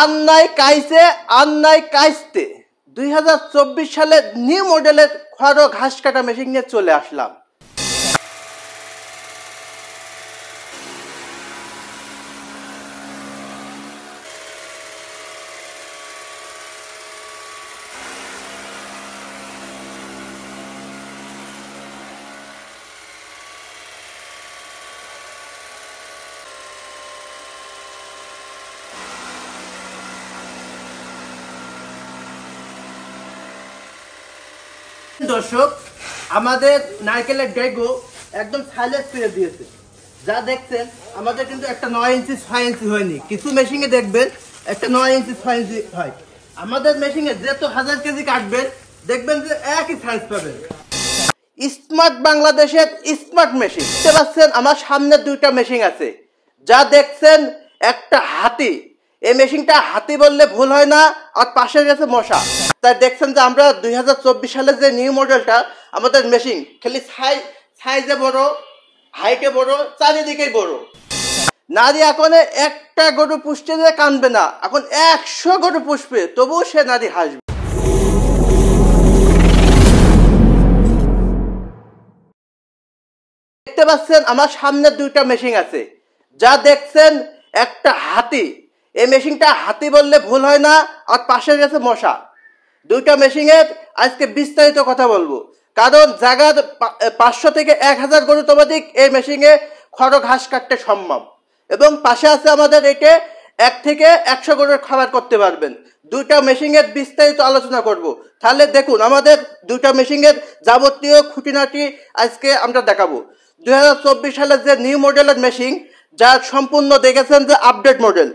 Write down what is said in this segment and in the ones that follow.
আন্নাই কাইছে আন্নাই কাইস্তে 2024 সালে নিউ মডেলের খড় ঘাস কাটা মেশিন নিয়ে চলে আসলাম। দর্শক, আমাদের নারকেলের ডেগো একদম সাইলেন্স করে দিয়েছে। যা দেখছেন আমাদের কিন্তু একটা 9 ইঞ্চি 6 ইঞ্চি হয়নি, কিছু মেশিনে দেখবেন একটা 9 ইঞ্চি 6 ইঞ্চি হয়। আমাদের মেশিনে যত 1000 কেজি কাটবেন দেখবেন যে একই সাইজ পাবেন। স্মার্ট বাংলাদেশের স্মার্ট মেশিন দেখতে পাচ্ছেন। আমার সামনে দুইটা মেশিন আছে, যা দেখছেন একটা হাতি। এই মেশিনটা হাতি বললে ভুল হয় না, আর পাশে গেছে মশা। তাই দেখছেন যে আমরা 2024 সালে যে নিউ মডেলটা আমাদের মেশিন খালি সাইজে বড়, হাইটে বড়, চারিদিকেই বড়। নারী এখন একটা গরু পুষতে যে কানবে না, এখন 100 গরু পুষবে তবুও সে নারী হাসবে। দেখতে পাচ্ছেন আমার সামনে দুইটা মেশিন আছে, যা দেখছেন একটা হাতি। এই মেশিনটা হাতি বললে ভুল হয় না, আর পাশে গেছে মশা। দুইটা মেশিনের আজকে বিস্তারিত কথা বলবো, কারণ জায়গার 500 থেকে 1000 গরু ততোধিক এই মেশিনে খড় ঘাস কাটতে সম্ভব। এবং পাশে আছে আমাদের এতে 1 থেকে 100 গরুর খাবার করতে পারবেন। দুইটা মেশিনের বিস্তারিত আলোচনা করব। তাহলে দেখুন আমাদের দুইটা মেশিনের যাবতীয় খুঁটিনাটি আজকে আমরা দেখাবো। 2024 সালের যে নিউ মডেলের মেশিন, যা সম্পূর্ণ দেখেছেন যে আপডেট মডেল।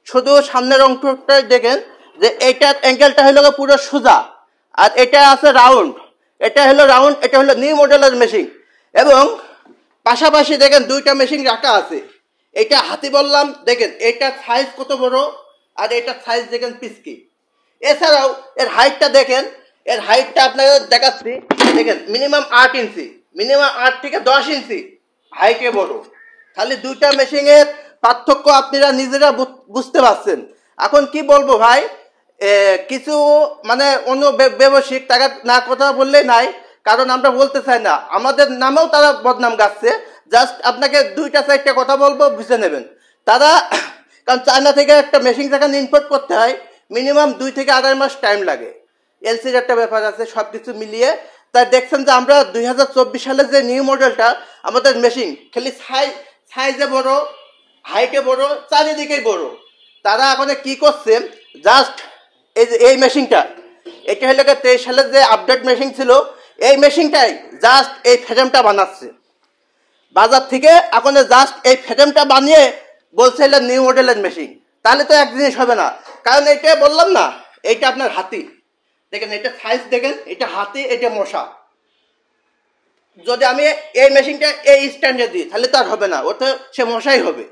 শুধু সামনের অংশটাই দেখেন যে এইটার অ্যাঙ্গেলটা হলো পুরো সোজা, আর এটা আছে রাউন্ড। এটা হলো রাউন্ড, এটা হলো নিউ মডেলের মেশিন। এবং পাশাপাশি দেখেন দুইটা মেশিন রাখা আছে। এটা হাতি বললাম, দেখেন এটা সাইজ কত বড়, আর এটা সাইজ দেখেন পিচকি। এছাড়াও এর হাইটটা দেখেন, এর হাইটটা আপনাদের দেখাচ্ছি। দেখেন মিনিমাম 8 ইঞ্চি, মিনিমাম 8 থেকে 10 ইঞ্চি হাইটে বড়। খালি দুইটা মেশিনের পার্থক্য আপনারা নিজেরা বুঝতে পারছেন। এখন কি বলবো ভাই, কিছু মানে অন্য ব্যবসায়িক টাকা না কথা বললে নাই, কারণ আমরা বলতে চাই না, আমাদের নামেও তারা বদনাম গাচ্ছে। জাস্ট আপনাকে 2-4টা কথা বলবো, বুঝে নেবেন। তারা কারণ চায়না থেকে একটা মেশিন যেখানে ইম্পোর্ট করতে হয় মিনিমাম 2 থেকে 2.5 মাস টাইম লাগে। এলসির একটা ব্যাপার আছে, সব কিছু মিলিয়ে। তাই দেখছেন যে আমরা 2024 সালের যে নিউ মডেলটা আমাদের মেশিন খালি সাইজে বড়, হাইটে বড়, চারিদিকেই বড়। তারা এখন কি করছে, জাস্ট এই মেশিনটা, এটা হলো 23 সালের যে আপডেট মেশিন ছিল, এই মেশিনটাই জাস্ট এই ফ্রেমটা বানাচ্ছে বাজার থেকে। এখন জাস্ট এই ফ্রেমটা বানিয়ে বলছে এটা নিউ মডেলের মেশিন। তাহলে তো এক জিনিস হবে না, কারণ এইটা বললাম না, এইটা আপনার হাতি। দেখেন এটা সাইজ দেখেন, এটা হাতি, এটা মশা। যদি আমি এই মেশিনটা এই স্ট্যান্ডে দিই তাহলে তো আর হবে না, ওতে সে মশাই হবে।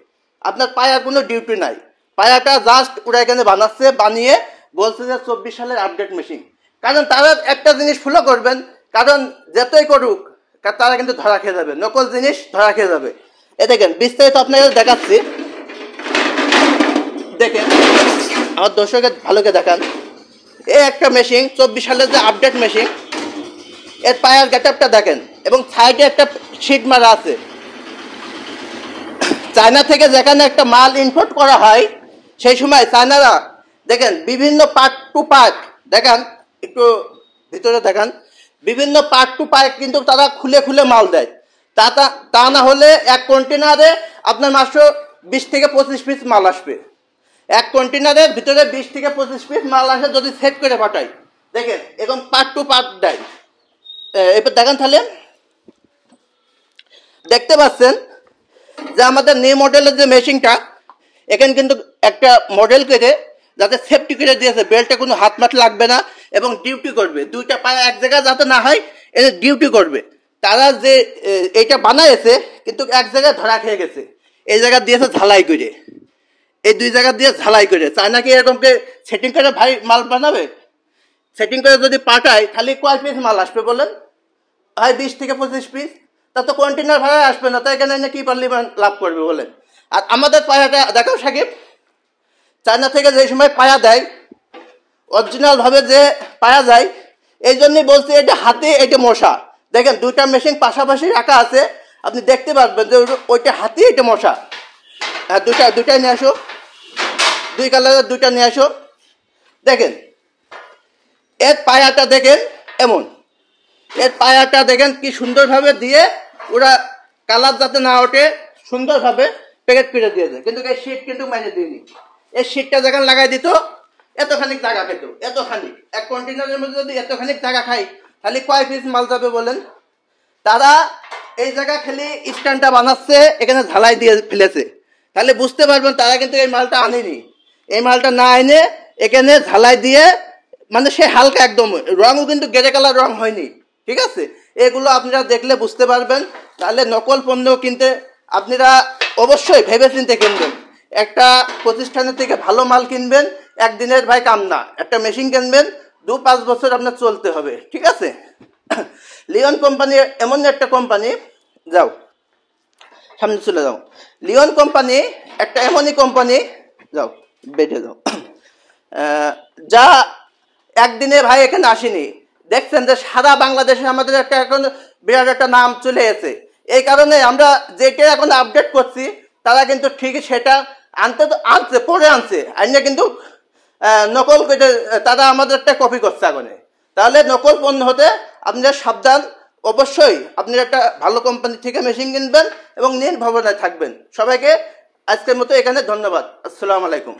আপনার পায়ার কোনো ডিউটি নাই, পায়াটা জাস্ট ওরা এখানে বানাচ্ছে, বানিয়ে বলছে যে 24 সালের আপডেট মেশিন। কারণ তারা একটা জিনিস ফলো করবেন, কারণ যতই করুক তারা কিন্তু ধরা খেয়ে যাবে, নকল জিনিস ধরা খেয়ে যাবে। এ দেখেন বিস্তারিত আপনাকে দেখাচ্ছি। দেখেন আমার দর্শকের ভালোকে দেখান, এই একটা মেশিন 24 সালের যে আপডেট মেশিন, এর পায়ার গেটআপটা দেখেন, এবং সাইডে একটা শিট মারা আছে। চায়না থেকে যেখানে একটা মাল ইম্পোর্ট করা হয়, সেই সময় চায়নারা দেখেন বিভিন্ন পার্ট টু পার্ট, দেখেন একটু ভিতরে দেখান, বিভিন্ন পার্ট টু পার্ট কিন্তু তারা খুলে খুলে মাল দেয়। তা না হলে এক কন্টেনারে আপনার মাত্র 20 থেকে 25 পিস মাল আসবে। এক কন্টেনারের ভিতরে 20 থেকে 25 পিস মাল আসে যদি সেট করে পাঠাই। দেখেন এরকম পার্ট টু পার্ট দেয়। এবার দেখেন, তাহলে দেখতে পাচ্ছেন যে আমাদের নিউ মডেলের যে মেশিনটা, এখানে কিন্তু একটা মডেল করে যাতে সেফটি করে দিয়েছে, বেল্টে কোনো হাত মাত লাগবে না এবং ডিউটি করবে। দুইটা পায়ে এক জায়গায় যাতে না হয়, এতে ডিউটি করবে। তারা যে এইটা বানাইছে কিন্তু এক জায়গায় ধরা খেয়ে গেছে, এই জায়গা দিয়েছে ঝালাই করে, এই দুই জায়গা দিয়ে ঝালাই করে। চায়না কি এরকমকে সেটিং করে ভাই মাল বানাবে? সেটিং করে যদি পাঠায় তাহলে কয় পিস মাল আসবে বলেন? হয় 20 থেকে 25 পিস, তা তো কন্টেনার ভাড়ায় আসবে না, তো এখানে কি পরিমাণ লাভ করবে বলেন? আর আমাদের পায়াটা দেখাও সাকিব, চায়না থেকে যে সময় পায়া দেয়, অরিজিনাল ভাবে যে পায়া যায়, এই জন্যই বলছি এটা হাতি, এটা মশা। দেখেন দুইটা মেশিন পাশাপাশি রাখা আছে, আপনি দেখতে পারবেন যে ওইটা হাতি, এটা মশা। হ্যাঁ, দুইটাই নিয়ে আসো, দুই কালারের দুইটা নিয়ে আসো। দেখেন এর পায়াটা দেখেন, এমন এর পায়াটা দেখেন কি সুন্দরভাবে দিয়ে ওরা কালার যাতে না ওঠে সুন্দরভাবে প্যাকেট করে দিয়েছে। কিন্তু এই শীট কিন্তু মেনে দিইনি। এই শীটটা যখন লাগাই দিত এতখানি জায়গা খেত, এতখানি এক কন্টেনারের মধ্যে যদি এতখানি জায়গা খাই তাহলে কয় পিস মাল যাবে বলেন। তারা এই জায়গা খালি স্ট্যান্ডটা বানাচ্ছে, এখানে ঝালাই দিয়ে ফেলেছে, তাহলে বুঝতে পারবেন তারা কিন্তু এই মালটা আনেনি। এই মালটা না এনে এখানে ঝালাই দিয়ে, মানে সে হালকা একদম, রঙও কিন্তু গেরে কালার রং হয়নি, ঠিক আছে। এগুলো আপনারা দেখলে বুঝতে পারবেন। তাহলে নকল পণ্য কিনতে আপনারা অবশ্যই ভেবে চিন্তে কিনবেন। একটা প্রতিষ্ঠানের থেকে ভালো মাল কিনবেন, একদিনের ভাই কাম না। একটা মেশিন কিনবেন 2-5 বছর আপনার চলতে হবে, ঠিক আছে। লিওন কোম্পানি এমন একটা কোম্পানি, যাও সামনে চলে যাও। লিওন কোম্পানি একটা এমনই কোম্পানি, যাও বেটে যাও, যা একদিনে ভাই এখানে আসেনি। দেখছেন যে সারা বাংলাদেশে আমাদের একটা এখন বিরাট একটা নাম চলে এসেছে। এই কারণে আমরা যেটা এখন আপডেট করছি তারা কিন্তু ঠিকই সেটা আনতে তো আনছে, পরে আনছে, আইনে কিন্তু নকল করে তারা আমাদের একটা কপি করছে আগুনে। তাহলে নকল পণ্য হতে আপনারা সাবধান। অবশ্যই আপনি একটা ভালো কোম্পানি থেকে মেশিন কিনবেন এবং নির্ভরতায় থাকবেন। সবাইকে আজকের মতো এখানে ধন্যবাদ। আসসালামু আলাইকুম।